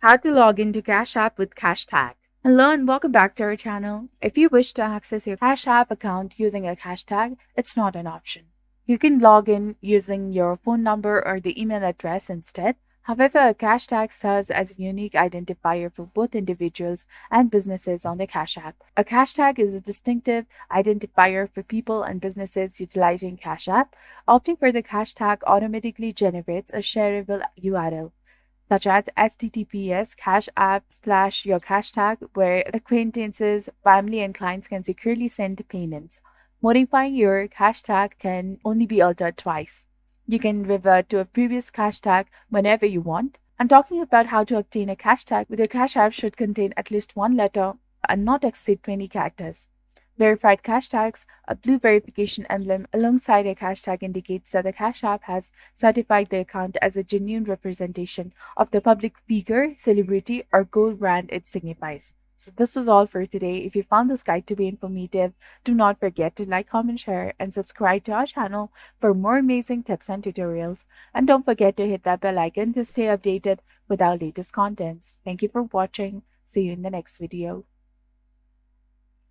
How to log into Cash App with Cashtag. Hello and welcome back to our channel. If you wish to access your Cash App account using a Cashtag, it's not an option. You can log in using your phone number or the email address instead. However, a Cashtag serves as a unique identifier for both individuals and businesses on the Cash App. A Cashtag is a distinctive identifier for people and businesses utilizing Cash App. Opting for the Cashtag automatically generates a shareable URL, such as https cash app / your cashtag, where acquaintances, family, and clients can securely send payments. Modifying your cashtag can only be altered twice. You can revert to a previous cashtag whenever you want. And talking about how to obtain a cashtag, with your Cash App should contain at least one letter and not exceed 20 characters. Verified cash tags, a blue verification emblem alongside a cash tag, indicates that the Cash App has certified the account as a genuine representation of the public figure, celebrity, or gold brand it signifies. So this was all for today. If you found this guide to be informative, do not forget to like, comment, share, and subscribe to our channel for more amazing tips and tutorials. And don't forget to hit that bell icon to stay updated with our latest contents. Thank you for watching. See you in the next video.